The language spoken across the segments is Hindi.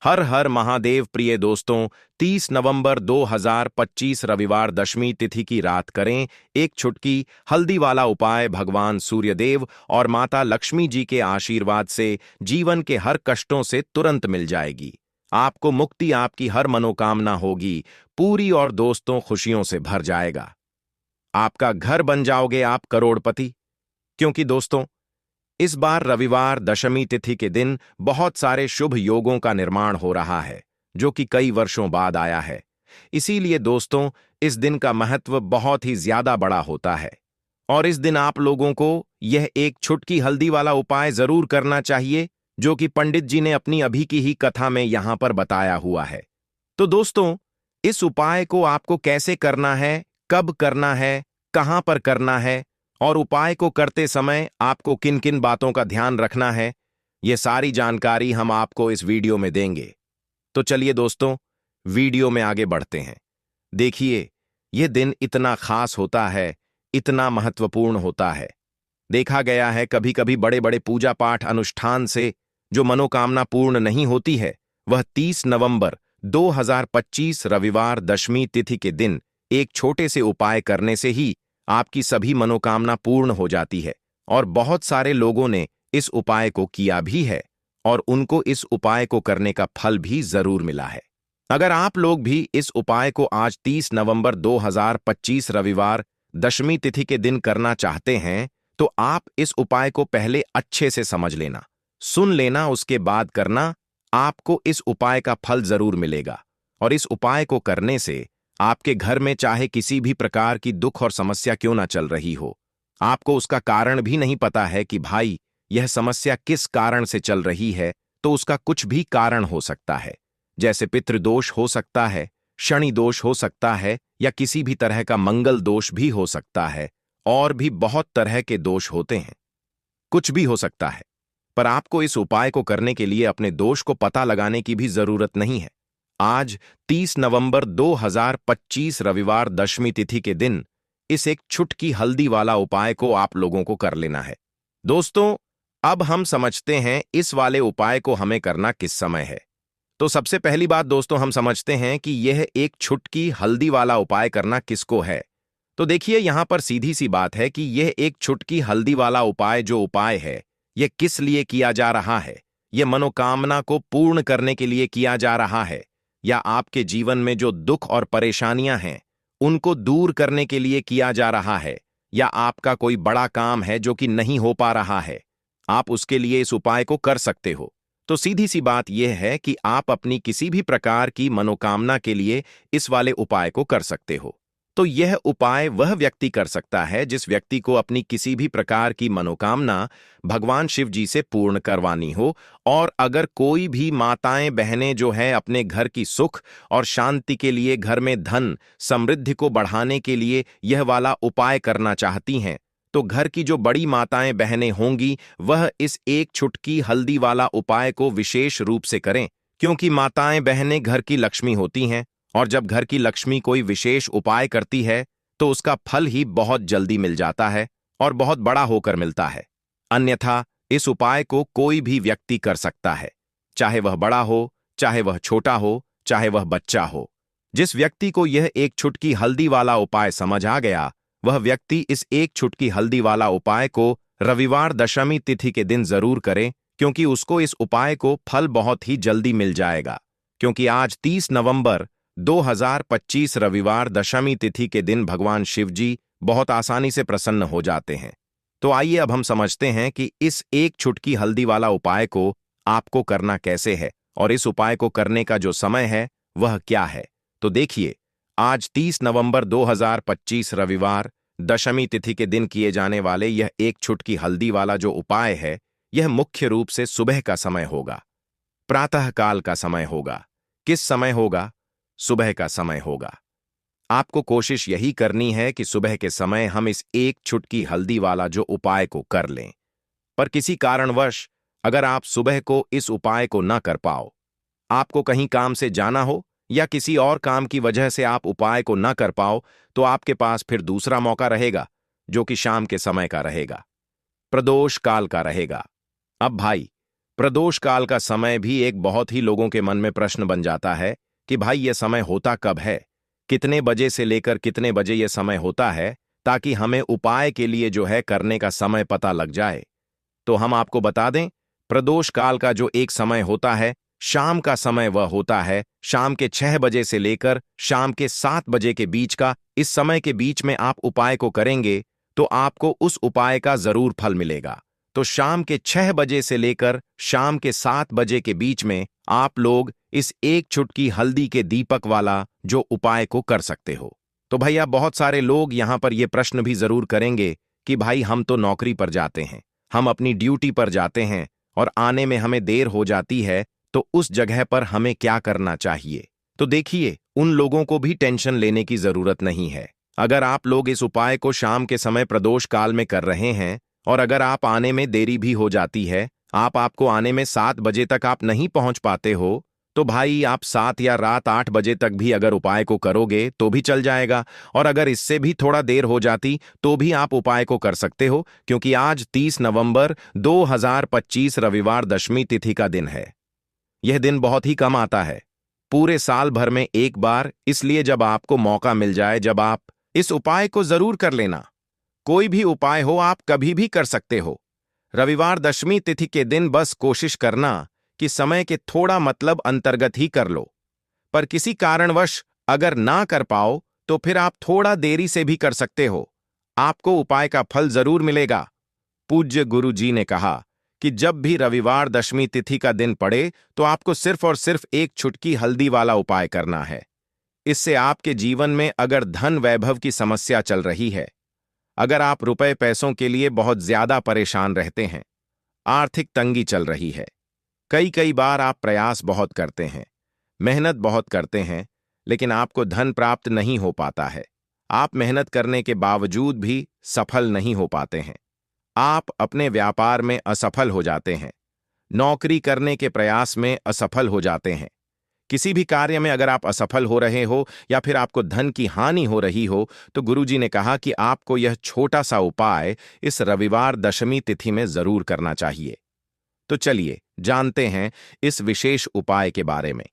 हर हर महादेव। प्रिय दोस्तों, 30 नवंबर 2025 रविवार दशमी तिथि की रात करें एक छुटकी हल्दी वाला उपाय। भगवान सूर्यदेव और माता लक्ष्मी जी के आशीर्वाद से जीवन के हर कष्टों से तुरंत मिल जाएगी। आपको मुक्ति, आपकी हर मनोकामना होगी पूरी और दोस्तों खुशियों से भर जाएगा। आपका घर बन जाओगे आप करोड़पति। क्योंकि दोस्तों, इस बार रविवार दशमी तिथि के दिन बहुत सारे शुभ योगों का निर्माण हो रहा है, जो कि कई वर्षों बाद आया है। इसीलिए दोस्तों, इस दिन का महत्व बहुत ही ज्यादा बड़ा होता है और इस दिन आप लोगों को यह एक छुटकी हल्दी वाला उपाय जरूर करना चाहिए, जो कि पंडित जी ने अपनी अभी की ही कथा में यहां पर बताया हुआ है। तो दोस्तों, इस उपाय को आपको कैसे करना है, कब करना है, कहां पर करना है और उपाय को करते समय आपको किन किन बातों का ध्यान रखना है, ये सारी जानकारी हम आपको इस वीडियो में देंगे। तो चलिए दोस्तों, वीडियो में आगे बढ़ते हैं। देखिए, यह दिन इतना खास होता है, इतना महत्वपूर्ण होता है। देखा गया है कभी कभी बड़े बड़े पूजा पाठ अनुष्ठान से जो मनोकामना पूर्ण नहीं होती है, वह 30 नवंबर 2025 रविवार दशमी तिथि के दिन एक छोटे से उपाय करने से ही आपकी सभी मनोकामना पूर्ण हो जाती है। और बहुत सारे लोगों ने इस उपाय को किया भी है और उनको इस उपाय को करने का फल भी जरूर मिला है। अगर आप लोग भी इस उपाय को आज 30 नवंबर 2025 रविवार दशमी तिथि के दिन करना चाहते हैं, तो आप इस उपाय को पहले अच्छे से समझ लेना, सुन लेना, उसके बाद करना। आपको इस उपाय का फल जरूर मिलेगा और इस उपाय को करने से आपके घर में चाहे किसी भी प्रकार की दुख और समस्या क्यों ना चल रही हो, आपको उसका कारण भी नहीं पता है कि भाई यह समस्या किस कारण से चल रही है, तो उसका कुछ भी कारण हो सकता है। जैसे पितृदोष हो सकता है, शनि दोष हो सकता है, या किसी भी तरह का मंगल दोष भी हो सकता है। और भी बहुत तरह के दोष होते हैं, कुछ भी हो सकता है। पर आपको इस उपाय को करने के लिए अपने दोष को पता लगाने की भी जरूरत नहीं है। आज 30 नवंबर 2025 रविवार दशमी तिथि के दिन इस एक छुटकी हल्दी वाला उपाय को आप लोगों को कर लेना है। दोस्तों, अब हम समझते हैं इस वाले उपाय को हमें करना किस समय है। तो सबसे पहली बात दोस्तों, हम समझते हैं कि यह एक छुटकी हल्दी वाला उपाय करना किसको है। तो देखिए, यहां पर सीधी सी बात है कि यह एक छुटकी हल्दी वाला उपाय जो उपाय है, यह किस लिए किया जा रहा है। यह मनोकामना को पूर्ण करने के लिए किया जा रहा है, या आपके जीवन में जो दुख और परेशानियां हैं उनको दूर करने के लिए किया जा रहा है, या आपका कोई बड़ा काम है जो कि नहीं हो पा रहा है, आप उसके लिए इस उपाय को कर सकते हो। तो सीधी सी बात यह है कि आप अपनी किसी भी प्रकार की मनोकामना के लिए इस वाले उपाय को कर सकते हो। तो यह उपाय वह व्यक्ति कर सकता है जिस व्यक्ति को अपनी किसी भी प्रकार की मनोकामना भगवान शिव जी से पूर्ण करवानी हो। और अगर कोई भी माताएं बहनें जो है अपने घर की सुख और शांति के लिए, घर में धन समृद्धि को बढ़ाने के लिए यह वाला उपाय करना चाहती हैं, तो घर की जो बड़ी माताएं बहनें होंगी वह इस एक छुटकी हल्दी वाला उपाय को विशेष रूप से करें। क्योंकि माताएं बहनें घर की लक्ष्मी होती हैं और जब घर की लक्ष्मी कोई विशेष उपाय करती है तो उसका फल ही बहुत जल्दी मिल जाता है और बहुत बड़ा होकर मिलता है। अन्यथा इस उपाय को कोई भी व्यक्ति कर सकता है, चाहे वह बड़ा हो, चाहे वह छोटा हो, चाहे वह बच्चा हो। जिस व्यक्ति को यह एक छुटकी हल्दी वाला उपाय समझ आ गया, वह व्यक्ति इस एक छुटकी हल्दी वाला उपाय को रविवार दशमी तिथि के दिन जरूर करे, क्योंकि उसको इस उपाय को फल बहुत ही जल्दी मिल जाएगा। क्योंकि आज 30 नवंबर 2025 रविवार दशमी तिथि के दिन भगवान शिव जी बहुत आसानी से प्रसन्न हो जाते हैं। तो आइए अब हम समझते हैं कि इस एक छुटकी हल्दी वाला उपाय को आपको करना कैसे है और इस उपाय को करने का जो समय है वह क्या है। तो देखिए, आज 30 नवंबर 2025 रविवार दशमी तिथि के दिन किए जाने वाले यह एक छुटकी हल्दी वाला जो उपाय है, यह मुख्य रूप से सुबह का समय होगा, प्रातःकाल का समय होगा। किस समय होगा? सुबह का समय होगा। आपको कोशिश यही करनी है कि सुबह के समय हम इस एक छुटकी हल्दी वाला जो उपाय को कर लें। पर किसी कारणवश अगर आप सुबह को इस उपाय को न कर पाओ, आपको कहीं काम से जाना हो या किसी और काम की वजह से आप उपाय को न कर पाओ, तो आपके पास फिर दूसरा मौका रहेगा, जो कि शाम के समय का रहेगा, प्रदोष काल का रहेगा। अब भाई, प्रदोष काल का समय भी एक बहुत ही लोगों के मन में प्रश्न बन जाता है कि भाई ये समय होता कब है, कितने बजे से लेकर कितने बजे ये समय होता है, ताकि हमें उपाय के लिए जो है करने का समय पता लग जाए। तो हम आपको बता दें, प्रदोष काल का जो एक समय होता है, शाम का समय वह होता है शाम के 6 बजे से लेकर शाम के 7 बजे के बीच का। इस समय के बीच में आप उपाय को करेंगे तो आपको उस उपाय का जरूर फल मिलेगा। तो शाम के 6 बजे से लेकर शाम के 7 बजे के बीच में आप लोग इस एक चुटकी हल्दी के दीपक वाला जो उपाय को कर सकते हो। तो भैया बहुत सारे लोग यहां पर यह प्रश्न भी जरूर करेंगे कि भाई हम तो नौकरी पर जाते हैं, हम अपनी ड्यूटी पर जाते हैं और आने में हमें देर हो जाती है, तो उस जगह पर हमें क्या करना चाहिए। तो देखिए, उन लोगों को भी टेंशन लेने की जरूरत नहीं है। अगर आप लोग इस उपाय को शाम के समय प्रदोष काल में कर रहे हैं और अगर आप आने में देरी भी हो जाती है, आपको आने में 7 बजे तक आप नहीं पहुंच पाते हो, तो भाई आप 7 या रात 8 बजे तक भी अगर उपाय को करोगे तो भी चल जाएगा। और अगर इससे भी थोड़ा देर हो जाती तो भी आप उपाय को कर सकते हो, क्योंकि आज 30 नवंबर 2025 रविवार दशमी तिथि का दिन है। यह दिन बहुत ही कम आता है, पूरे साल भर में एक बार, इसलिए जब आपको मौका मिल जाए जब आप इस उपाय को जरूर कर लेना। कोई भी उपाय हो आप कभी भी कर सकते हो। रविवार दशमी तिथि के दिन बस कोशिश करना कि समय के थोड़ा मतलब अंतर्गत ही कर लो, पर किसी कारणवश अगर ना कर पाओ तो फिर आप थोड़ा देरी से भी कर सकते हो, आपको उपाय का फल जरूर मिलेगा। पूज्य गुरु जी ने कहा कि जब भी रविवार दशमी तिथि का दिन पड़े तो आपको सिर्फ और सिर्फ एक चुटकी हल्दी वाला उपाय करना है। इससे आपके जीवन में अगर धन वैभव की समस्या चल रही है, अगर आप रुपए पैसों के लिए बहुत ज्यादा परेशान रहते हैं, आर्थिक तंगी चल रही है, कई कई बार आप प्रयास बहुत करते हैं, मेहनत बहुत करते हैं, लेकिन आपको धन प्राप्त नहीं हो पाता है, आप मेहनत करने के बावजूद भी सफल नहीं हो पाते हैं, आप अपने व्यापार में असफल हो जाते हैं, नौकरी करने के प्रयास में असफल हो जाते हैं, किसी भी कार्य में अगर आप असफल हो रहे हो या फिर आपको धन की हानि हो रही हो, तो गुरुजी ने कहा कि आपको यह छोटा सा उपाय इस रविवार दशमी तिथि में जरूर करना चाहिए। तो चलिए जानते हैं इस विशेष उपाय के बारे में।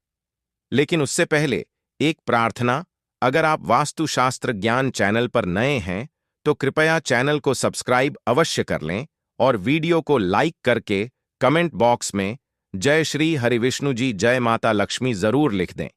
लेकिन उससे पहले एक प्रार्थना, अगर आप वास्तुशास्त्र ज्ञान चैनल पर नए हैं तो कृपया चैनल को सब्सक्राइब अवश्य कर लें और वीडियो को लाइक करके कमेंट बॉक्स में जय श्री हरिविष्णु जी, जय माता लक्ष्मी जरूर लिख दें,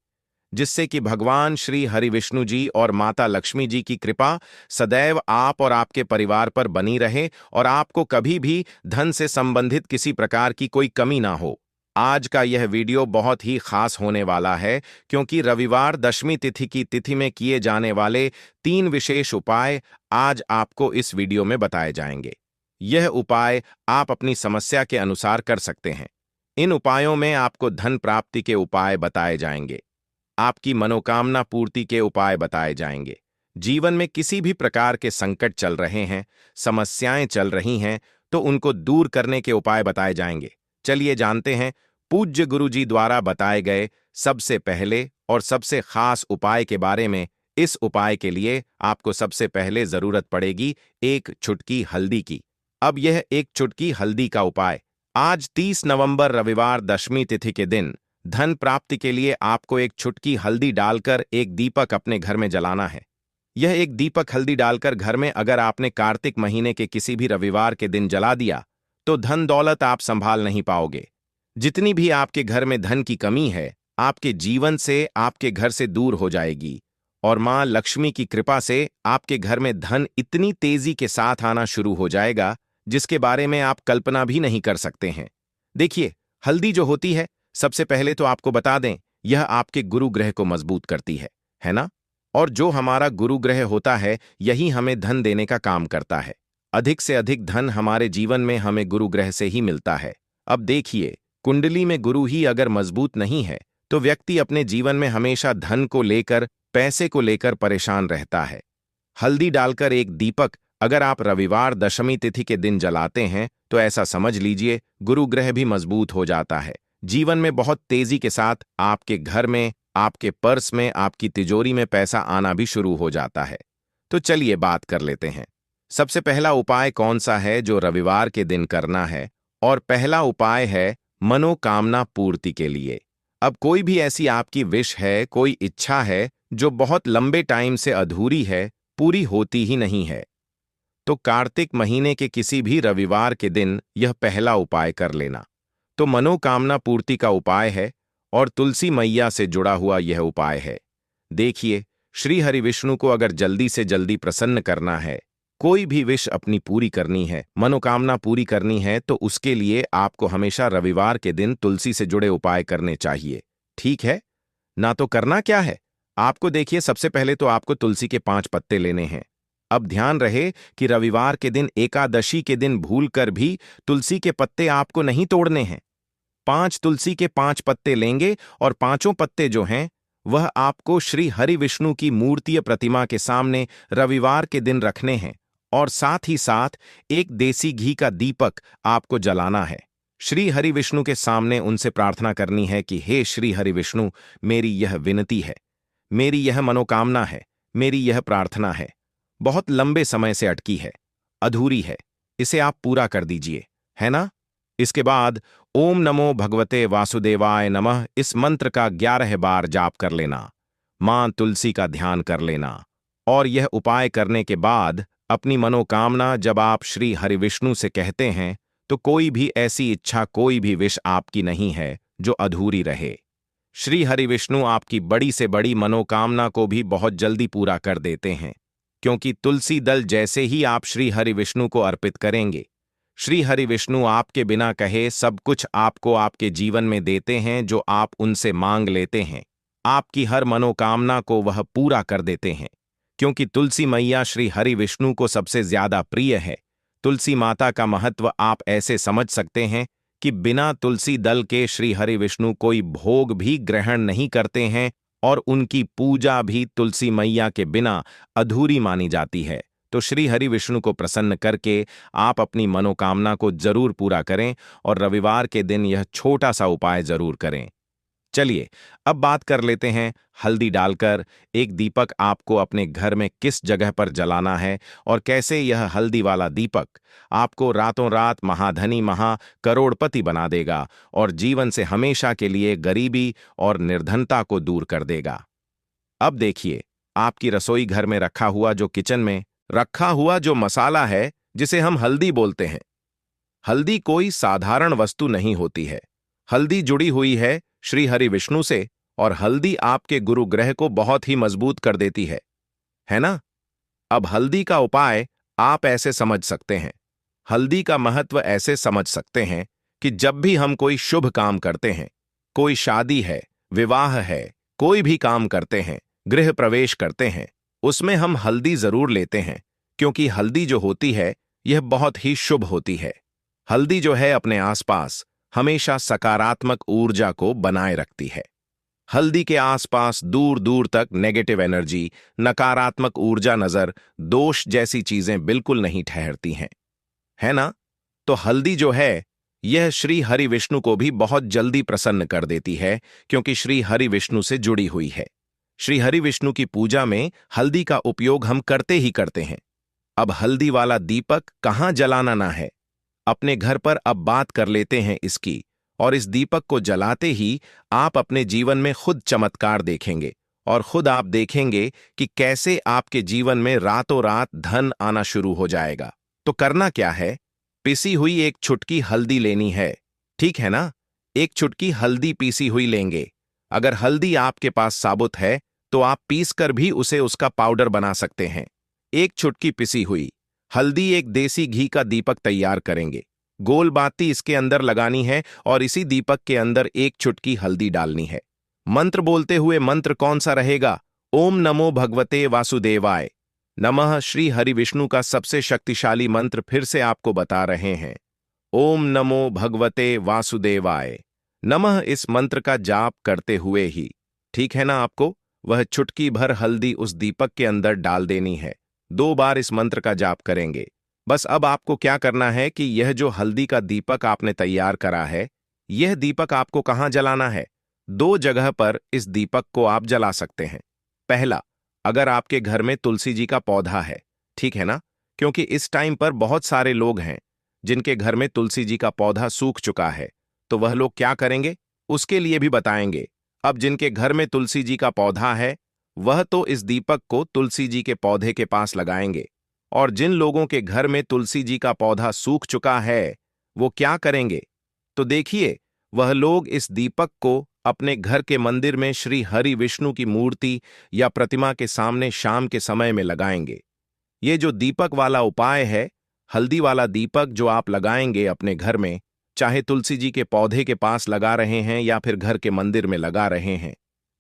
जिससे कि भगवान श्री हरिविष्णु जी और माता लक्ष्मी जी की कृपा सदैव आप और आपके परिवार पर बनी रहे और आपको कभी भी धन से संबंधित किसी प्रकार की कोई कमी ना हो। आज का यह वीडियो बहुत ही खास होने वाला है, क्योंकि रविवार दशमी तिथि की तिथि में किए जाने वाले 3 विशेष उपाय आज आपको इस वीडियो में बताए जाएंगे। यह उपाय आप अपनी समस्या के अनुसार कर सकते हैं। इन उपायों में आपको धन प्राप्ति के उपाय बताए जाएंगे, आपकी मनोकामना पूर्ति के उपाय बताए जाएंगे, जीवन में किसी भी प्रकार के संकट चल रहे हैं, समस्याएं चल रही हैं, तो उनको दूर करने के उपाय बताए जाएंगे। चलिए जानते हैं पूज्य गुरु जी द्वारा बताए गए सबसे पहले और सबसे खास उपाय के बारे में। इस उपाय के लिए आपको सबसे पहले जरूरत पड़ेगी एक चुटकी हल्दी की। अब यह एक चुटकी हल्दी का उपाय आज 30 नवंबर रविवार दशमी तिथि के दिन धन प्राप्ति के लिए आपको एक चुटकी हल्दी डालकर एक दीपक अपने घर में जलाना है। यह एक दीपक हल्दी डालकर घर में अगर आपने कार्तिक महीने के किसी भी रविवार के दिन जला दिया तो धन दौलत आप संभाल नहीं पाओगे। जितनी भी आपके घर में धन की कमी है, आपके जीवन से, आपके घर से दूर हो जाएगी और मां लक्ष्मी की कृपा से आपके घर में धन इतनी तेजी के साथ आना शुरू हो जाएगा जिसके बारे में आप कल्पना भी नहीं कर सकते हैं। देखिए, हल्दी जो होती है, सबसे पहले तो आपको बता दें, यह आपके गुरु ग्रह को मजबूत करती है ना? और जो हमारा गुरु ग्रह होता है, यही हमें धन देने का काम करता है। अधिक से अधिक धन हमारे जीवन में हमें गुरु ग्रह से ही मिलता है। अब देखिए, कुंडली में गुरु ही अगर मजबूत नहीं है तो व्यक्ति अपने जीवन में हमेशा धन को लेकर, पैसे को लेकर परेशान रहता है। हल्दी डालकर एक दीपक अगर आप रविवार दशमी तिथि के दिन जलाते हैं तो ऐसा समझ लीजिए गुरु ग्रह भी मजबूत हो जाता है। जीवन में बहुत तेजी के साथ आपके घर में, आपके पर्स में, आपकी तिजोरी में पैसा आना भी शुरू हो जाता है। तो चलिए बात कर लेते हैं। सबसे पहला उपाय कौन सा है जो रविवार के दिन करना है? और पहला उपाय है मनोकामना पूर्ति के लिए। अब कोई भी ऐसी आपकी विश है, कोई इच्छा है जो बहुत लंबे टाइम से अधूरी है, पूरी होती ही नहीं है, तो कार्तिक महीने के किसी भी रविवार के दिन यह पहला उपाय कर लेना। तो मनोकामना पूर्ति का उपाय है और तुलसी मैया से जुड़ा हुआ यह उपाय है। देखिए, श्री हरि विष्णु को अगर जल्दी से जल्दी प्रसन्न करना है, कोई भी विश अपनी पूरी करनी है, मनोकामना पूरी करनी है, तो उसके लिए आपको हमेशा रविवार के दिन तुलसी से जुड़े उपाय करने चाहिए। ठीक है ना? तो करना क्या है आपको? देखिए, सबसे पहले तो आपको तुलसी के 5 पत्ते लेने हैं। अब ध्यान रहे कि रविवार के दिन, एकादशी के दिन भूलकर भी तुलसी के पत्ते आपको नहीं तोड़ने हैं। 5 तुलसी के 5 पत्ते लेंगे और पांचों पत्ते जो हैं वह आपको श्री हरि विष्णु की मूर्तीय प्रतिमा के सामने रविवार के दिन रखने हैं और साथ ही साथ एक देसी घी का दीपक आपको जलाना है। श्री हरि विष्णु के सामने उनसे प्रार्थना करनी है कि हे श्री हरि विष्णु, मेरी यह विनती है, मेरी यह मनोकामना है, मेरी यह प्रार्थना है, बहुत लंबे समय से अटकी है, अधूरी है, इसे आप पूरा कर दीजिए, है ना? इसके बाद ओम नमो भगवते वासुदेवाय नमः इस मंत्र का 11 बार जाप कर लेना, मां तुलसी का ध्यान कर लेना और यह उपाय करने के बाद अपनी मनोकामना जब आप श्री हरि विष्णु से कहते हैं तो कोई भी ऐसी इच्छा, कोई भी विश आपकी नहीं है जो अधूरी रहे। श्री हरि विष्णु आपकी बड़ी से बड़ी मनोकामना को भी बहुत जल्दी पूरा कर देते हैं, क्योंकि तुलसी दल जैसे ही आप श्री हरि विष्णु को अर्पित करेंगे, श्री हरि विष्णु आपके बिना कहे सब कुछ आपको आपके जीवन में देते हैं जो आप उनसे मांग लेते हैं। आपकी हर मनोकामना को वह पूरा कर देते हैं, क्योंकि तुलसी मैया श्री हरि विष्णु को सबसे ज्यादा प्रिय है। तुलसी माता का महत्व आप ऐसे समझ सकते हैं कि बिना तुलसी दल के श्री हरि विष्णु कोई भोग भी ग्रहण नहीं करते हैं और उनकी पूजा भी तुलसी मैया के बिना अधूरी मानी जाती है। तो श्री हरि विष्णु को प्रसन्न करके आप अपनी मनोकामना को जरूर पूरा करें और रविवार के दिन यह छोटा सा उपाय जरूर करें। चलिए, अब बात कर लेते हैं हल्दी डालकर एक दीपक आपको अपने घर में किस जगह पर जलाना है और कैसे यह हल्दी वाला दीपक आपको रातों रात महाधनी, करोड़पति बना देगा और जीवन से हमेशा के लिए गरीबी और निर्धनता को दूर कर देगा। अब देखिए, आपकी रसोई घर में रखा हुआ जो किचन में रखा हुआ जो मसाला है जिसे हम हल्दी बोलते हैं। हल्दी कोई साधारण वस्तु नहीं होती है। हल्दी जुड़ी हुई है श्री हरि विष्णु से और हल्दी आपके गुरु ग्रह को बहुत ही मजबूत कर देती है ना? अब हल्दी का उपाय आप ऐसे समझ सकते हैं, हल्दी का महत्व ऐसे समझ सकते हैं कि जब भी हम कोई शुभ काम करते हैं, कोई शादी है, विवाह है, कोई भी काम करते हैं, गृह प्रवेश करते हैं, उसमें हम हल्दी जरूर लेते हैं, क्योंकि हल्दी जो होती है यह बहुत ही शुभ होती है। हल्दी जो है अपने आसपास हमेशा सकारात्मक ऊर्जा को बनाए रखती है। हल्दी के आसपास दूर दूर तक नेगेटिव एनर्जी, नकारात्मक ऊर्जा, नजर, दोष जैसी चीजें बिल्कुल नहीं ठहरती हैं, है ना? तो हल्दी जो है यह श्री हरि विष्णु को भी बहुत जल्दी प्रसन्न कर देती है, क्योंकि श्री हरि विष्णु से जुड़ी हुई है। श्री हरि विष्णु की पूजा में हल्दी का उपयोग हम करते ही करते हैं। अब हल्दी वाला दीपक कहाँ जलाना ना है, अपने घर पर अब बात कर लेते हैं इसकी। और इस दीपक को जलाते ही आप अपने जीवन में खुद चमत्कार देखेंगे और खुद आप देखेंगे कि कैसे आपके जीवन में रातों रात धन आना शुरू हो जाएगा। तो करना क्या है? पिसी हुई एक चुटकी हल्दी लेनी है, ठीक है ना? एक चुटकी हल्दी पीसी हुई लेंगे। अगर हल्दी आपके पास साबुत है तो आप पीसकर भी उसे उसका पाउडर बना सकते हैं। एक चुटकी पिसी हुई हल्दी, एक देसी घी का दीपक तैयार करेंगे। गोल बाती इसके अंदर लगानी है और इसी दीपक के अंदर एक चुटकी हल्दी डालनी है। मंत्र बोलते हुए, मंत्र कौन सा रहेगा? ओम नमो भगवते वासुदेवाय नमः। श्री हरि विष्णु का सबसे शक्तिशाली मंत्र फिर से आपको बता रहे हैं। ओम नमो भगवते वासुदेवाय नमः। इस मंत्र का जाप करते हुए ही, ठीक है ना, आपको वह चुटकी भर हल्दी उस दीपक के अंदर डाल देनी है। 2 बार इस मंत्र का जाप करेंगे। बस अब आपको क्या करना है कि यह जो हल्दी का दीपक आपने तैयार करा है, यह दीपक आपको कहाँ जलाना है? 2 जगह पर इस दीपक को आप जला सकते हैं। पहला, अगर आपके घर में तुलसी जी का पौधा है, ठीक है ना, क्योंकि इस टाइम पर बहुत सारे लोग हैं जिनके घर में तुलसी जी का पौधा सूख चुका है, तो वह लोग क्या करेंगे उसके लिए भी बताएंगे। अब जिनके घर में तुलसी जी का पौधा है वह तो इस दीपक को तुलसी जी के पौधे के पास लगाएंगे, और जिन लोगों के घर में तुलसी जी का पौधा सूख चुका है वो क्या करेंगे? तो देखिए, वह लोग इस दीपक को अपने घर के मंदिर में श्री हरि विष्णु की मूर्ति या प्रतिमा के सामने शाम के समय में लगाएंगे। ये जो दीपक वाला उपाय है, हल्दी वाला दीपक जो आप लगाएंगे अपने घर में, चाहे तुलसी जी के पौधे के पास लगा रहे हैं या फिर घर के मंदिर में लगा रहे हैं,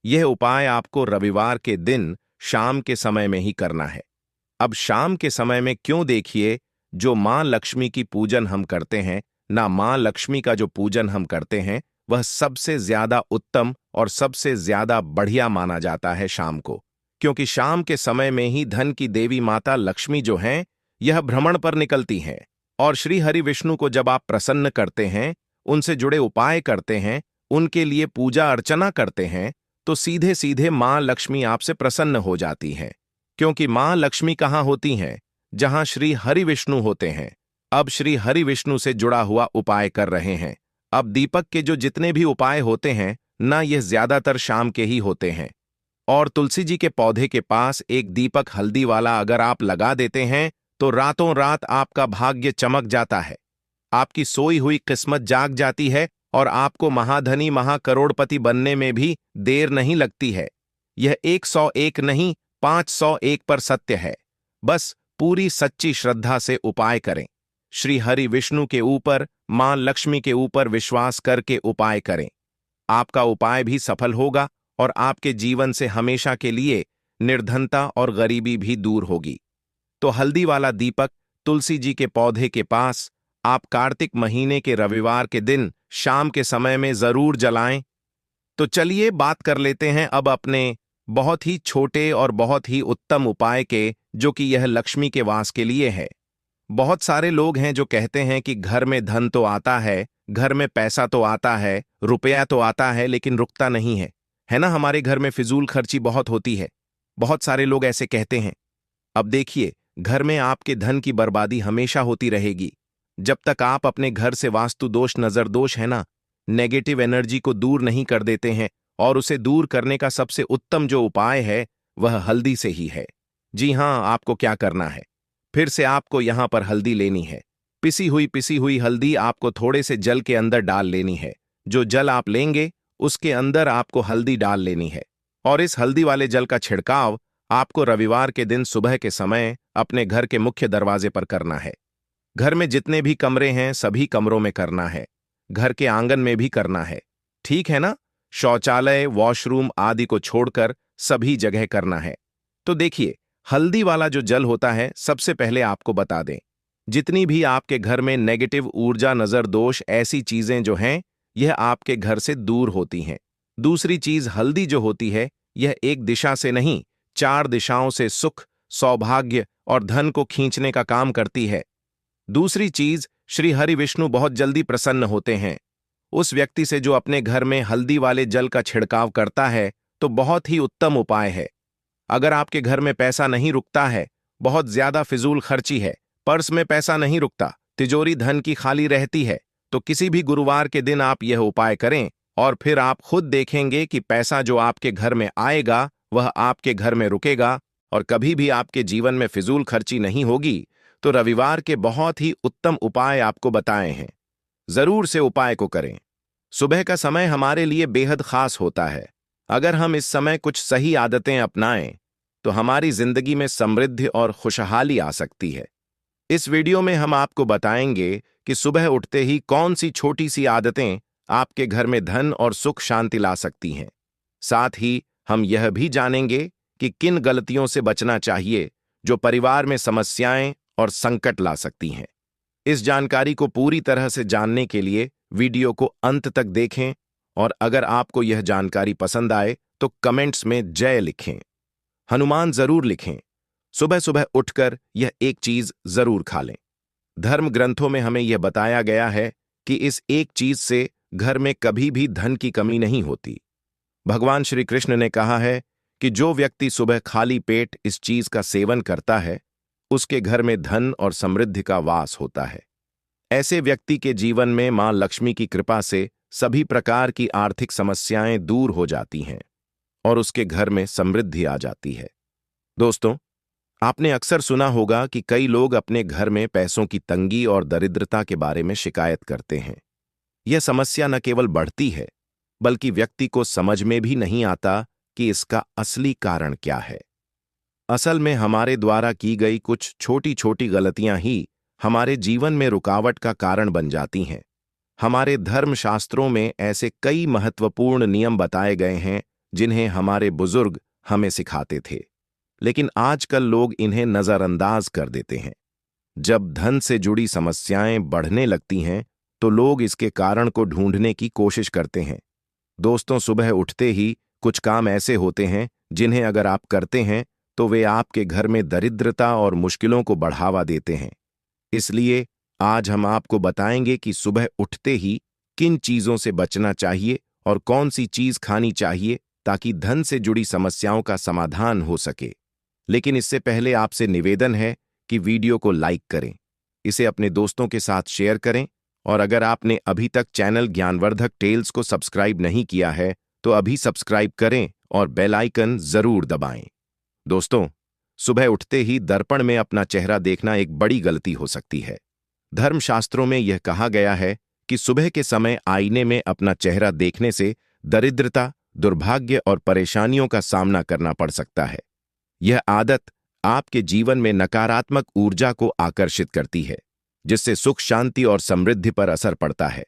यह उपाय आपको रविवार के दिन शाम के समय में ही करना है। अब शाम के समय में क्यों? देखिए, जो मां लक्ष्मी की पूजन हम करते हैं ना, मां लक्ष्मी का जो पूजन हम करते हैं वह सबसे ज्यादा उत्तम और सबसे ज्यादा बढ़िया माना जाता है शाम को, क्योंकि शाम के समय में ही धन की देवी माता लक्ष्मी जो हैं यह भ्रमण पर निकलती हैं। और श्री हरि विष्णु को जब आप प्रसन्न करते हैं, उनसे जुड़े उपाय करते हैं, उनके लिए पूजा अर्चना करते हैं, तो सीधे सीधे मां लक्ष्मी आपसे प्रसन्न हो जाती हैं, क्योंकि मां लक्ष्मी कहाँ होती हैं? जहां श्री हरि विष्णु होते हैं। अब श्री हरि विष्णु से जुड़ा हुआ उपाय कर रहे हैं। अब दीपक के जो जितने भी उपाय होते हैं ना, यह ज्यादातर शाम के ही होते हैं। और तुलसी जी के पौधे के पास एक दीपक हल्दी वाला अगर आप लगा देते हैं तो रातों रात आपका भाग्य चमक जाता है, आपकी सोई हुई किस्मत जाग जाती है और आपको महाधनी महाकरोड़पति बनने में भी देर नहीं लगती है। यह 101 नहीं 501 पर सत्य है। बस पूरी सच्ची श्रद्धा से उपाय करें, श्री हरि विष्णु के ऊपर, मां लक्ष्मी के ऊपर विश्वास करके उपाय करें। आपका उपाय भी सफल होगा और आपके जीवन से हमेशा के लिए निर्धनता और गरीबी भी दूर होगी। तो हल्दी वाला दीपक तुलसी जी के पौधे के पास आप कार्तिक महीने के रविवार के दिन शाम के समय में जरूर जलाएं। तो चलिए बात कर लेते हैं अब अपने बहुत ही छोटे और बहुत ही उत्तम उपाय के, जो कि यह लक्ष्मी के वास के लिए है। बहुत सारे लोग हैं जो कहते हैं कि घर में धन तो आता है, घर में पैसा तो आता है, रुपया तो आता है, लेकिन रुकता नहीं है ना, हमारे घर में फिजूल खर्ची बहुत होती है। बहुत सारे लोग ऐसे कहते हैं। अब देखिए, घर में आपके धन की बर्बादी हमेशा होती रहेगी जब तक आप अपने घर से वास्तु दोष, नजर दोष है ना, नेगेटिव एनर्जी को दूर नहीं कर देते हैं। और उसे दूर करने का सबसे उत्तम जो उपाय है वह हल्दी से ही है। जी हां, आपको क्या करना है, फिर से आपको यहां पर हल्दी लेनी है। पिसी हुई हल्दी आपको थोड़े से जल के अंदर डाल लेनी है। जो जल आप लेंगे उसके अंदर आपको हल्दी डाल लेनी है, और इस हल्दी वाले जल का छिड़काव आपको रविवार के दिन सुबह के समय अपने घर के मुख्य दरवाजे पर करना है। घर में जितने भी कमरे हैं सभी कमरों में करना है, घर के आंगन में भी करना है, ठीक है ना? शौचालय, वॉशरूम आदि को छोड़कर सभी जगह करना है। तो देखिए, हल्दी वाला जो जल होता है, सबसे पहले आपको बता दें, जितनी भी आपके घर में नेगेटिव ऊर्जा, नजर दोष, ऐसी चीजें जो हैं यह आपके घर से दूर होती हैं। दूसरी चीज, हल्दी जो होती है यह एक दिशा से नहीं 4 दिशाओं से सुख, सौभाग्य और धन को खींचने का काम करती है। दूसरी चीज, श्री हरि विष्णु बहुत जल्दी प्रसन्न होते हैं उस व्यक्ति से जो अपने घर में हल्दी वाले जल का छिड़काव करता है। तो बहुत ही उत्तम उपाय है। अगर आपके घर में पैसा नहीं रुकता है, बहुत ज्यादा फिजूल खर्ची है, पर्स में पैसा नहीं रुकता, तिजोरी धन की खाली रहती है, तो किसी भी गुरुवार के दिन आप यह उपाय करें और फिर आप खुद देखेंगे कि पैसा जो आपके घर में आएगा वह आपके घर में रुकेगा और कभी भी आपके जीवन में फिजूल खर्ची नहीं होगी। तो रविवार के बहुत ही उत्तम उपाय आपको बताए हैं, जरूर से उपाय को करें। सुबह का समय हमारे लिए बेहद खास होता है। अगर हम इस समय कुछ सही आदतें अपनाएं तो हमारी जिंदगी में समृद्धि और खुशहाली आ सकती है। इस वीडियो में हम आपको बताएंगे कि सुबह उठते ही कौन सी छोटी सी आदतें आपके घर में धन और सुख शांति ला सकती हैं। साथ ही हम यह भी जानेंगे कि किन गलतियों से बचना चाहिए जो परिवार में समस्याएं और संकट ला सकती हैं। इस जानकारी को पूरी तरह से जानने के लिए वीडियो को अंत तक देखें, और अगर आपको यह जानकारी पसंद आए तो कमेंट्स में जय लिखें, हनुमान जरूर लिखें। सुबह सुबह उठकर यह एक चीज जरूर खा लें। धर्म ग्रंथों में हमें यह बताया गया है कि इस एक चीज से घर में कभी भी धन की कमी नहीं होती। भगवान श्री कृष्ण ने कहा है कि जो व्यक्ति सुबह खाली पेट इस चीज का सेवन करता है उसके घर में धन और समृद्धि का वास होता है। ऐसे व्यक्ति के जीवन में मां लक्ष्मी की कृपा से सभी प्रकार की आर्थिक समस्याएं दूर हो जाती हैं और उसके घर में समृद्धि आ जाती है। दोस्तों, आपने अक्सर सुना होगा कि कई लोग अपने घर में पैसों की तंगी और दरिद्रता के बारे में शिकायत करते हैं। यह समस्या न केवल बढ़ती है, बल्कि व्यक्ति को समझ में भी नहीं आता कि इसका असली कारण क्या है। असल में हमारे द्वारा की गई कुछ छोटी छोटी गलतियां ही हमारे जीवन में रुकावट का कारण बन जाती हैं। हमारे धर्मशास्त्रों में ऐसे कई महत्वपूर्ण नियम बताए गए हैं जिन्हें हमारे बुजुर्ग हमें सिखाते थे, लेकिन आजकल लोग इन्हें नजरअंदाज कर देते हैं। जब धन से जुड़ी समस्याएं बढ़ने लगती हैं, तो लोग इसके कारण को ढूंढने की कोशिश करते हैं। दोस्तों, सुबह उठते ही कुछ काम ऐसे होते हैं जिन्हें अगर आप करते हैं तो वे आपके घर में दरिद्रता और मुश्किलों को बढ़ावा देते हैं। इसलिए आज हम आपको बताएंगे कि सुबह उठते ही किन चीजों से बचना चाहिए और कौन सी चीज खानी चाहिए ताकि धन से जुड़ी समस्याओं का समाधान हो सके। लेकिन इससे पहले आपसे निवेदन है कि वीडियो को लाइक करें, इसे अपने दोस्तों के साथ शेयर करें और अगर आपने अभी तक चैनल ज्ञानवर्धक टेल्स को सब्सक्राइब नहीं किया है तो अभी सब्सक्राइब करें और बेल आइकन जरूर दबाएं। दोस्तों, सुबह उठते ही दर्पण में अपना चेहरा देखना एक बड़ी गलती हो सकती है। धर्मशास्त्रों में यह कहा गया है कि सुबह के समय आईने में अपना चेहरा देखने से दरिद्रता, दुर्भाग्य और परेशानियों का सामना करना पड़ सकता है। यह आदत आपके जीवन में नकारात्मक ऊर्जा को आकर्षित करती है, जिससे सुख, शांति और समृद्धि पर असर पड़ता है।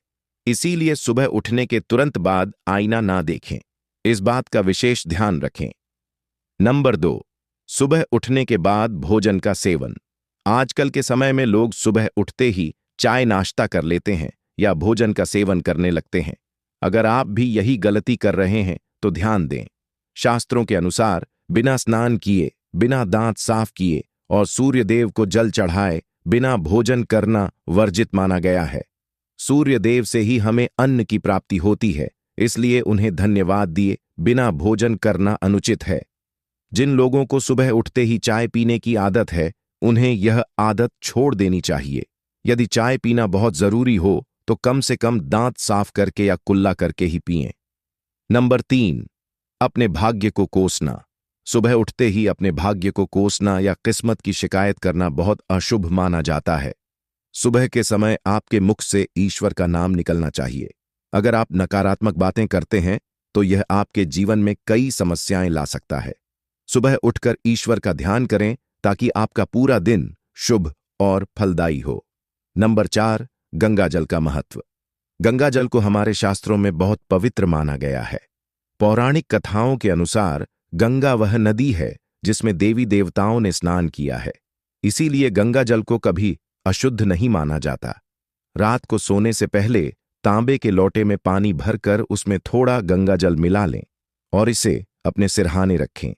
इसीलिए सुबह उठने के तुरंत बाद आईना ना देखें, इस बात का विशेष ध्यान रखें। नंबर 2, सुबह उठने के बाद भोजन का सेवन। आजकल के समय में लोग सुबह उठते ही चाय नाश्ता कर लेते हैं या भोजन का सेवन करने लगते हैं। अगर आप भी यही गलती कर रहे हैं तो ध्यान दें। शास्त्रों के अनुसार बिना स्नान किए, बिना दांत साफ किए और सूर्य देव को जल चढ़ाए बिना भोजन करना वर्जित माना गया है। सूर्य देव से ही हमें अन्न की प्राप्ति होती है, इसलिए उन्हें धन्यवाद दिए बिना भोजन करना अनुचित है। जिन लोगों को सुबह उठते ही चाय पीने की आदत है, उन्हें यह आदत छोड़ देनी चाहिए। यदि चाय पीना बहुत जरूरी हो तो कम से कम दांत साफ करके या कुल्ला करके ही पिएं। नंबर 3, अपने भाग्य को कोसना। सुबह उठते ही अपने भाग्य को कोसना या किस्मत की शिकायत करना बहुत अशुभ माना जाता है। सुबह के समय आपके मुख से ईश्वर का नाम निकलना चाहिए। अगर आप नकारात्मक बातें करते हैं तो यह आपके जीवन में कई समस्याएं ला सकता है। सुबह उठकर ईश्वर का ध्यान करें ताकि आपका पूरा दिन शुभ और फलदायी हो। नंबर 4, गंगा जल का महत्व। गंगा जल को हमारे शास्त्रों में बहुत पवित्र माना गया है। पौराणिक कथाओं के अनुसार गंगा वह नदी है जिसमें देवी देवताओं ने स्नान किया है। इसीलिए गंगा जल को कभी अशुद्ध नहीं माना जाता। रात को सोने से पहले तांबे के लोटे में पानी भरकर उसमें थोड़ा गंगा जल मिला लें और इसे अपने सिरहाने रखें।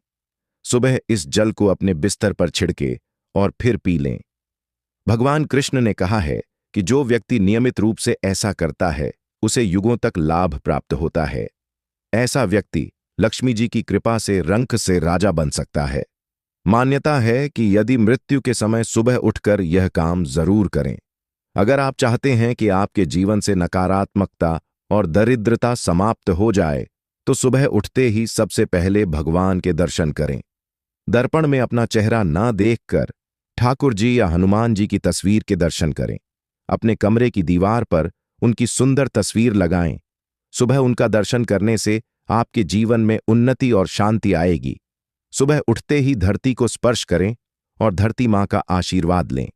सुबह इस जल को अपने बिस्तर पर छिड़के और फिर पी लें। भगवान कृष्ण ने कहा है कि जो व्यक्ति नियमित रूप से ऐसा करता है उसे युगों तक लाभ प्राप्त होता है। ऐसा व्यक्ति लक्ष्मी जी की कृपा से रंक से राजा बन सकता है। मान्यता है कि यदि मृत्यु के समय सुबह उठकर यह काम जरूर करें। अगर आप चाहते हैं कि आपके जीवन से नकारात्मकता और दरिद्रता समाप्त हो जाए तो सुबह उठते ही सबसे पहले भगवान के दर्शन करें। दर्पण में अपना चेहरा ना देखकर ठाकुर जी या हनुमान जी की तस्वीर के दर्शन करें। अपने कमरे की दीवार पर उनकी सुंदर तस्वीर लगाएं। सुबह उनका दर्शन करने से आपके जीवन में उन्नति और शांति आएगी। सुबह उठते ही धरती को स्पर्श करें और धरती मां का आशीर्वाद लें।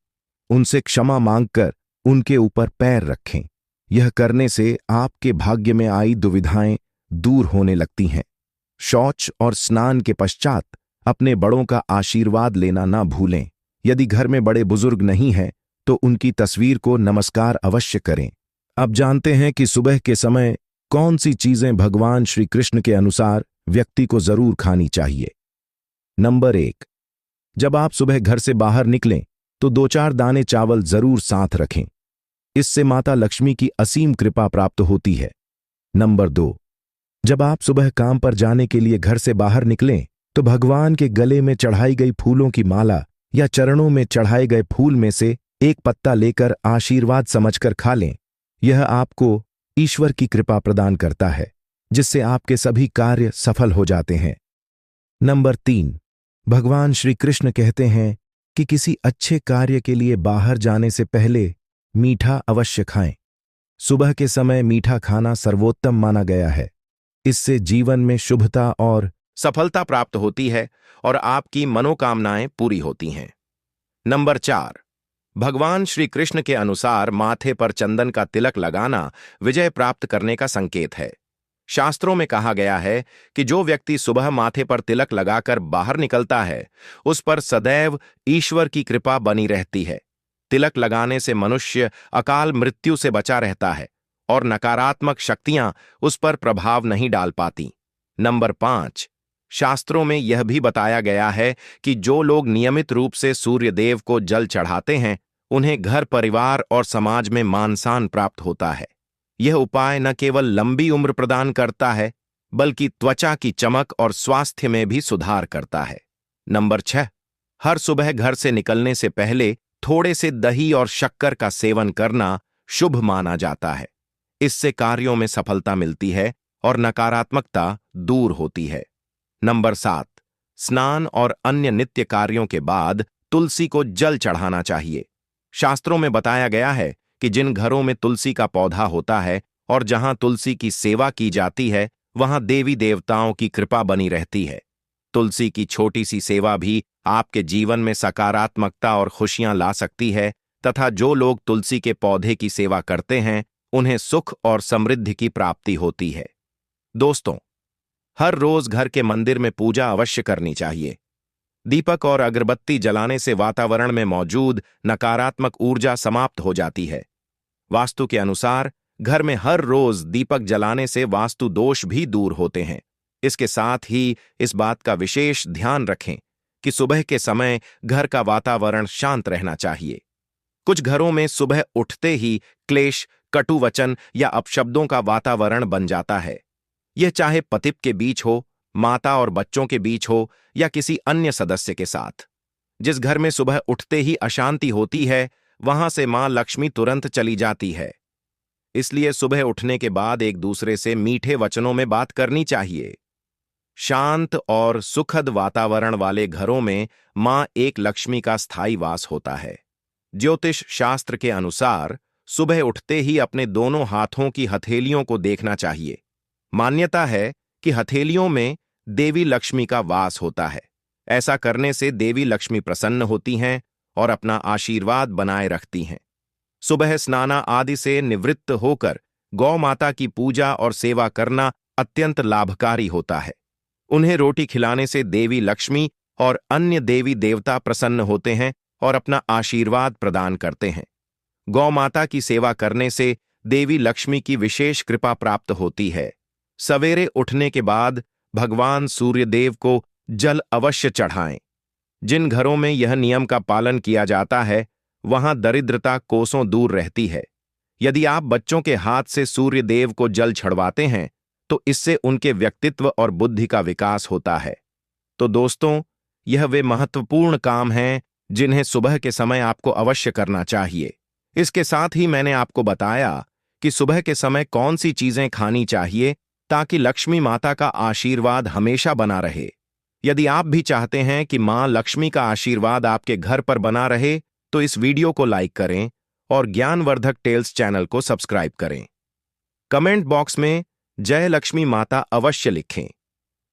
उनसे क्षमा मांगकर उनके ऊपर पैर रखें। यह करने से आपके भाग्य में आई दुविधाएं दूर होने लगती हैं। शौच और स्नान के पश्चात अपने बड़ों का आशीर्वाद लेना ना भूलें। यदि घर में बड़े बुजुर्ग नहीं हैं तो उनकी तस्वीर को नमस्कार अवश्य करें। अब जानते हैं कि सुबह के समय कौन सी चीजें भगवान श्री कृष्ण के अनुसार व्यक्ति को जरूर खानी चाहिए। नंबर 1, जब आप सुबह घर से बाहर निकलें तो 2-4 दाने चावल जरूर साथ रखें। इससे माता लक्ष्मी की असीम कृपा प्राप्त होती है। नंबर 2, जब आप सुबह काम पर जाने के लिए घर से बाहर निकलें तो भगवान के गले में चढ़ाई गई फूलों की माला या चरणों में चढ़ाए गए फूल में से एक पत्ता लेकर आशीर्वाद समझकर खा लें। यह आपको ईश्वर की कृपा प्रदान करता है, जिससे आपके सभी कार्य सफल हो जाते हैं। नंबर 3, भगवान श्री कृष्ण कहते हैं कि किसी अच्छे कार्य के लिए बाहर जाने से पहले मीठा अवश्य खाएं। सुबह के समय मीठा खाना सर्वोत्तम माना गया है। इससे जीवन में शुभता और सफलता प्राप्त होती है और आपकी मनोकामनाएं पूरी होती हैं। नंबर 4, भगवान श्री कृष्ण के अनुसार माथे पर चंदन का तिलक लगाना विजय प्राप्त करने का संकेत है। शास्त्रों में कहा गया है कि जो व्यक्ति सुबह माथे पर तिलक लगाकर बाहर निकलता है, उस पर सदैव ईश्वर की कृपा बनी रहती है। तिलक लगाने से मनुष्य अकाल मृत्यु से बचा रहता है और नकारात्मक शक्तियां उस पर प्रभाव नहीं डाल पाती। नंबर 5, शास्त्रों में यह भी बताया गया है कि जो लोग नियमित रूप से सूर्य देव को जल चढ़ाते हैं, उन्हें घर परिवार और समाज में मान सम्मान प्राप्त होता है। यह उपाय न केवल लंबी उम्र प्रदान करता है, बल्कि त्वचा की चमक और स्वास्थ्य में भी सुधार करता है। नंबर 6, हर सुबह घर से निकलने से पहले थोड़े से दही और शक्कर का सेवन करना शुभ माना जाता है। इससे कार्यों में सफलता मिलती है और नकारात्मकता दूर होती है। नंबर 7, स्नान और अन्य नित्य कार्यों के बाद तुलसी को जल चढ़ाना चाहिए। शास्त्रों में बताया गया है कि जिन घरों में तुलसी का पौधा होता है और जहां तुलसी की सेवा की जाती है, वहां देवी देवताओं की कृपा बनी रहती है। तुलसी की छोटी सी सेवा भी आपके जीवन में सकारात्मकता और खुशियां ला सकती है तथा जो लोग तुलसी के पौधे की सेवा करते हैं, उन्हें सुख और समृद्धि की प्राप्ति होती है। दोस्तों, हर रोज घर के मंदिर में पूजा अवश्य करनी चाहिए। दीपक और अगरबत्ती जलाने से वातावरण में मौजूद नकारात्मक ऊर्जा समाप्त हो जाती है। वास्तु के अनुसार घर में हर रोज दीपक जलाने से वास्तु दोष भी दूर होते हैं। इसके साथ ही इस बात का विशेष ध्यान रखें कि सुबह के समय घर का वातावरण शांत रहना चाहिए। कुछ घरों में सुबह उठते ही क्लेश, कटु वचन या अपशब्दों का वातावरण बन जाता है। यह चाहे पति के बीच हो, माता और बच्चों के बीच हो या किसी अन्य सदस्य के साथ। जिस घर में सुबह उठते ही अशांति होती है, वहां से मां लक्ष्मी तुरंत चली जाती है। इसलिए सुबह उठने के बाद एक दूसरे से मीठे वचनों में बात करनी चाहिए। शांत और सुखद वातावरण वाले घरों में मां एक लक्ष्मी का स्थायी वास होता है। ज्योतिष शास्त्र के अनुसार सुबह उठते ही अपने दोनों हाथों की हथेलियों को देखना चाहिए। मान्यता है कि हथेलियों में देवी लक्ष्मी का वास होता है। ऐसा करने से देवी लक्ष्मी प्रसन्न होती हैं और अपना आशीर्वाद बनाए रखती हैं। सुबह स्नाना आदि से निवृत्त होकर गौ माता की पूजा और सेवा करना अत्यंत लाभकारी होता है। उन्हें रोटी खिलाने से देवी लक्ष्मी और अन्य देवी देवता प्रसन्न होते हैं और अपना आशीर्वाद प्रदान करते हैं। गौ माता की सेवा करने से देवी लक्ष्मी की विशेष कृपा प्राप्त होती है। सवेरे उठने के बाद भगवान सूर्यदेव को जल अवश्य चढ़ाएं। जिन घरों में यह नियम का पालन किया जाता है, वहां दरिद्रता कोसों दूर रहती है। यदि आप बच्चों के हाथ से सूर्यदेव को जल चढ़वाते हैं, तो इससे उनके व्यक्तित्व और बुद्धि का विकास होता है। तो दोस्तों, यह वे महत्वपूर्ण काम हैं जिन्हें सुबह के समय आपको अवश्य करना चाहिए। इसके साथ ही मैंने आपको बताया कि सुबह के समय कौन सी चीजें खानी चाहिए ताकि लक्ष्मी माता का आशीर्वाद हमेशा बना रहे। यदि आप भी चाहते हैं कि मां लक्ष्मी का आशीर्वाद आपके घर पर बना रहे, तो इस वीडियो को लाइक करें और ज्ञानवर्धक टेल्स चैनल को सब्सक्राइब करें। कमेंट बॉक्स में जय लक्ष्मी माता अवश्य लिखें।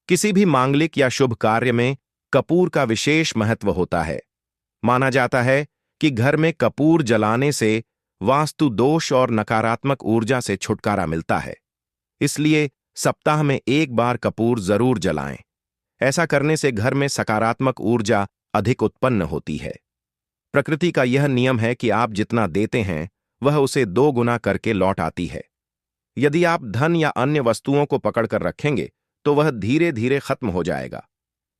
किसी भी मांगलिक या शुभ कार्य में कपूर का विशेष महत्व होता है। माना जाता है कि घर में कपूर जलाने से वास्तु दोष और नकारात्मक ऊर्जा से छुटकारा मिलता है। इसलिए सप्ताह में एक बार कपूर जरूर जलाएं। ऐसा करने से घर में सकारात्मक ऊर्जा अधिक उत्पन्न होती है। प्रकृति का यह नियम है कि आप जितना देते हैं, वह उसे 2 गुना करके लौट आती है। यदि आप धन या अन्य वस्तुओं को पकड़कर रखेंगे, तो वह धीरे धीरे खत्म हो जाएगा।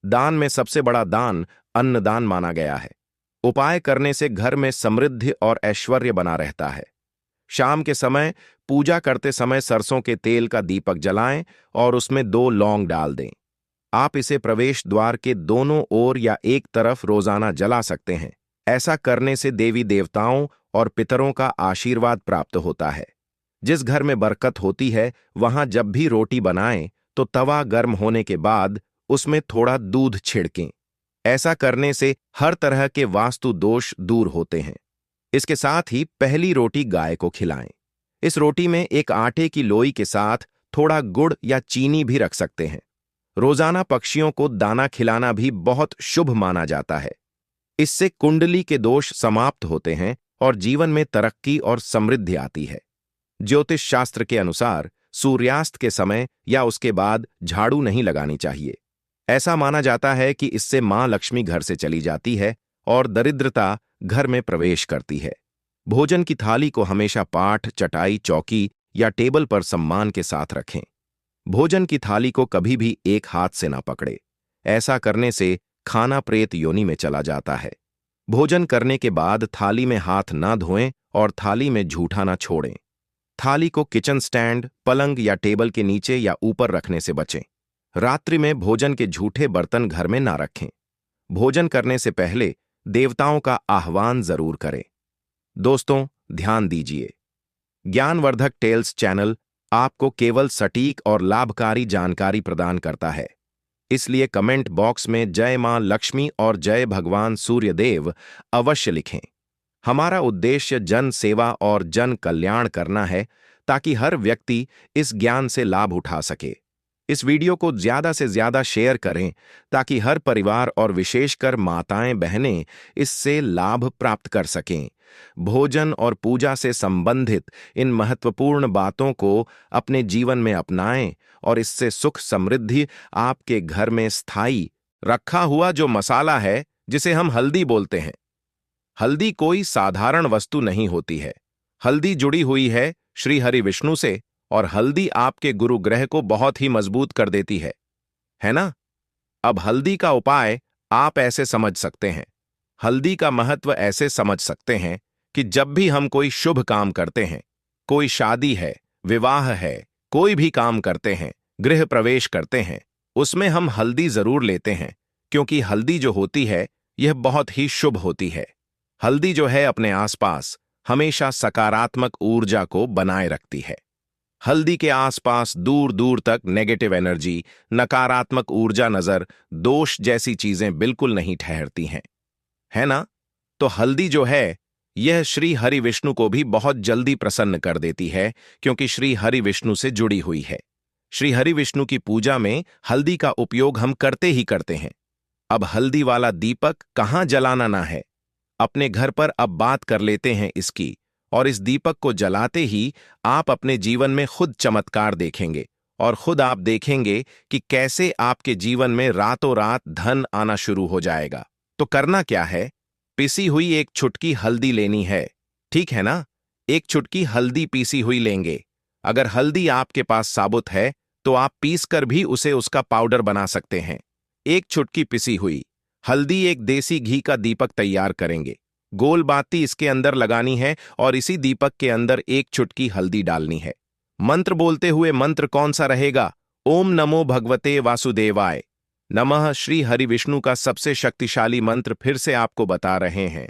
दान में सबसे बड़ा दान अन्नदान माना गया है। उपाय करने से घर में समृद्धि और ऐश्वर्य बना रहता है। शाम के समय पूजा करते समय सरसों के तेल का दीपक जलाएं और उसमें 2 लौंग डाल दें। आप इसे प्रवेश द्वार के दोनों ओर या एक तरफ रोजाना जला सकते हैं। ऐसा करने से देवी देवताओं और पितरों का आशीर्वाद प्राप्त होता है। जिस घर में बरकत होती है वहां जब भी रोटी बनाएं तो तवा गर्म होने के बाद उसमें थोड़ा दूध छिड़कें। ऐसा करने से हर तरह के वास्तु दोष दूर होते हैं। इसके साथ ही पहली रोटी गाय को खिलाएं। इस रोटी में एक आटे की लोई के साथ थोड़ा गुड़ या चीनी भी रख सकते हैं। रोजाना पक्षियों को दाना खिलाना भी बहुत शुभ माना जाता है। इससे कुंडली के दोष समाप्त होते हैं और जीवन में तरक्की और समृद्धि आती है। ज्योतिष शास्त्र के अनुसार सूर्यास्त के समय या उसके बाद झाड़ू नहीं लगानी चाहिए। ऐसा माना जाता है कि इससे मां लक्ष्मी घर से चली जाती है और दरिद्रता घर में प्रवेश करती है। भोजन की थाली को हमेशा पाट, चटाई, चौकी या टेबल पर सम्मान के साथ रखें। भोजन की थाली को कभी भी एक हाथ से ना पकड़े। ऐसा करने से खाना प्रेत योनि में चला जाता है। भोजन करने के बाद थाली में हाथ ना धोएं और थाली में झूठा ना छोड़ें। थाली को किचन स्टैंड, पलंग या टेबल के नीचे या ऊपर रखने से बचें। रात्रि में भोजन के झूठे बर्तन घर में ना रखें। भोजन करने से पहले देवताओं का आह्वान जरूर करें। दोस्तों, ध्यान दीजिए, ज्ञानवर्धक टेल्स चैनल आपको केवल सटीक और लाभकारी जानकारी प्रदान करता है। इसलिए कमेंट बॉक्स में जय मां लक्ष्मी और जय भगवान सूर्यदेव अवश्य लिखें। हमारा उद्देश्य जन सेवा और जन कल्याण करना है ताकि हर व्यक्ति इस ज्ञान से लाभ उठा सके। इस वीडियो को ज्यादा से ज्यादा शेयर करें ताकि हर परिवार और विशेषकर माताएं बहनें इससे लाभ प्राप्त कर सकें। भोजन और पूजा से संबंधित इन महत्वपूर्ण बातों को अपने जीवन में अपनाएं और इससे सुख समृद्धि आपके घर में स्थायी। रखा हुआ जो मसाला है जिसे हम हल्दी बोलते हैं, हल्दी कोई साधारण वस्तु नहीं होती है। हल्दी जुड़ी हुई है श्री हरि विष्णु से और हल्दी आपके गुरु ग्रह को बहुत ही मजबूत कर देती है ना? अब हल्दी का उपाय आप ऐसे समझ सकते हैं। हल्दी का महत्व ऐसे समझ सकते हैं कि जब भी हम कोई शुभ काम करते हैं, कोई शादी है, विवाह है, कोई भी काम करते हैं, गृह प्रवेश करते हैं, उसमें हम हल्दी जरूर लेते हैं, क्योंकि हल्दी जो होती है यह बहुत ही शुभ होती है। हल्दी जो है अपने आसपास हमेशा सकारात्मक ऊर्जा को बनाए रखती है। हल्दी के आसपास दूर दूर तक नेगेटिव एनर्जी, नकारात्मक ऊर्जा, नजर, दोष जैसी चीजें बिल्कुल नहीं ठहरती हैं, है ना? तो हल्दी जो है यह श्री हरि विष्णु को भी बहुत जल्दी प्रसन्न कर देती है, क्योंकि श्री हरि विष्णु से जुड़ी हुई है। श्री हरि विष्णु की पूजा में हल्दी का उपयोग हम करते ही करते हैं। अब हल्दी वाला दीपक कहाँ जलाना ना है, अपने घर पर अब बात कर लेते हैं इसकी। और इस दीपक को जलाते ही आप अपने जीवन में खुद चमत्कार देखेंगे और खुद आप देखेंगे कि कैसे आपके जीवन में रातों रात धन आना शुरू हो जाएगा। तो करना क्या है? पिसी हुई एक चुटकी हल्दी लेनी है, ठीक है ना? एक चुटकी हल्दी पीसी हुई लेंगे। अगर हल्दी आपके पास साबुत है तो आप पीस कर भी उसे उसका पाउडर बना सकते हैं। एक चुटकी पिसी हुई हल्दी एक देसी घी का दीपक तैयार करेंगे। गोल बाती इसके अंदर लगानी है और इसी दीपक के अंदर एक चुटकी हल्दी डालनी है। मंत्र बोलते हुए, मंत्र कौन सा रहेगा? ओम नमो भगवते वासुदेवाय नमः। श्री हरि विष्णु का सबसे शक्तिशाली मंत्र फिर से आपको बता रहे हैं।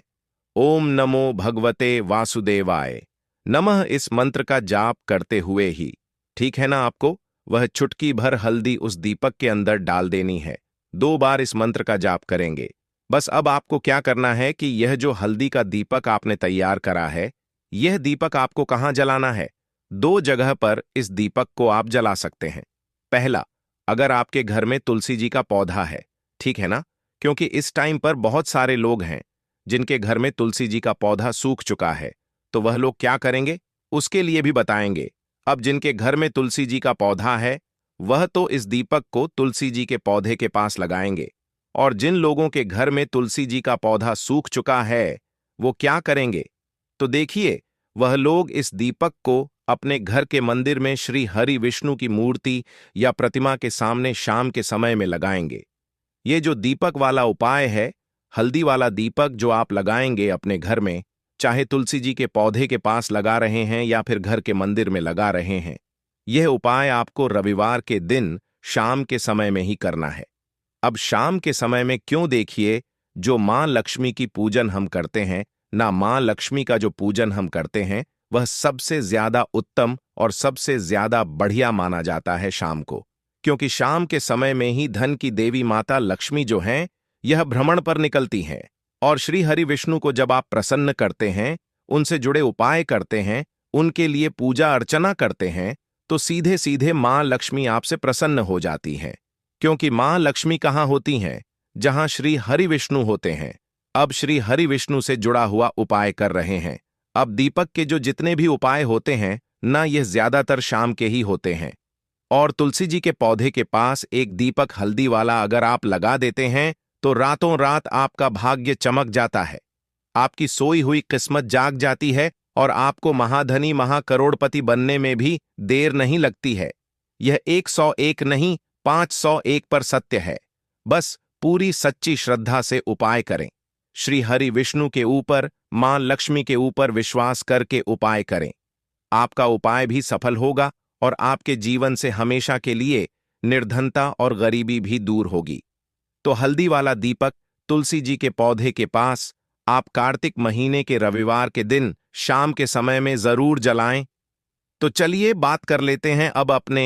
ओम नमो भगवते वासुदेवाय नमः। इस मंत्र का जाप करते हुए ही, ठीक है ना, आपको वह चुटकी भर हल्दी उस दीपक के अंदर डाल देनी है। 2 बार इस मंत्र का जाप करेंगे। बस अब आपको क्या करना है कि यह जो हल्दी का दीपक आपने तैयार करा है, यह दीपक आपको कहाँ जलाना है? 2 जगह पर इस दीपक को आप जला सकते हैं। पहला, अगर आपके घर में तुलसी जी का पौधा है, ठीक है ना? क्योंकि इस टाइम पर बहुत सारे लोग हैं जिनके घर में तुलसी जी का पौधा सूख चुका है, तो वह लोग क्या करेंगे उसके लिए भी बताएंगे। अब जिनके घर में तुलसी जी का पौधा है वह तो इस दीपक को तुलसी जी के पौधे के पास लगाएंगे, और जिन लोगों के घर में तुलसी जी का पौधा सूख चुका है वो क्या करेंगे? तो देखिए, वह लोग इस दीपक को अपने घर के मंदिर में श्री हरि विष्णु की मूर्ति या प्रतिमा के सामने शाम के समय में लगाएंगे। ये जो दीपक वाला उपाय है, हल्दी वाला दीपक जो आप लगाएंगे अपने घर में, चाहे तुलसी जी के पौधे के पास लगा रहे हैं या फिर घर के मंदिर में लगा रहे हैं, यह उपाय आपको रविवार के दिन शाम के समय में ही करना है। अब शाम के समय में क्यों? देखिए, जो मां लक्ष्मी की पूजन हम करते हैं ना, मां लक्ष्मी का जो पूजन हम करते हैं वह सबसे ज्यादा उत्तम और सबसे ज्यादा बढ़िया माना जाता है शाम को, क्योंकि शाम के समय में ही धन की देवी माता लक्ष्मी जो हैं, यह भ्रमण पर निकलती हैं। और श्री हरि विष्णु को जब आप प्रसन्न करते हैं, उनसे जुड़े उपाय करते हैं, उनके लिए पूजा अर्चना करते हैं, तो सीधे सीधे मां लक्ष्मी आपसे प्रसन्न हो जाती हैं। क्योंकि मां लक्ष्मी कहाँ होती हैं? जहां श्री हरि विष्णु होते हैं। अब श्री हरि विष्णु से जुड़ा हुआ उपाय कर रहे हैं। अब दीपक के जो जितने भी उपाय होते हैं ना, यह ज्यादातर शाम के ही होते हैं। और तुलसी जी के पौधे के पास एक दीपक हल्दी वाला अगर आप लगा देते हैं, तो रातों रात आपका भाग्य चमक जाता है, आपकी सोई हुई किस्मत जाग जाती है और आपको महाधनी महाकरोड़पति बनने में भी देर नहीं लगती है। यह 101 नहीं, 501 पर सत्य है। बस पूरी सच्ची श्रद्धा से उपाय करें। श्री हरि विष्णु के ऊपर, मां लक्ष्मी के ऊपर विश्वास करके उपाय करें। आपका उपाय भी सफल होगा और आपके जीवन से हमेशा के लिए निर्धनता और गरीबी भी दूर होगी। तो हल्दी वाला दीपक तुलसी जी के पौधे के पास आप कार्तिक महीने के रविवार के दिन शाम के समय में जरूर जलाएं। तो चलिए बात कर लेते हैं अब अपने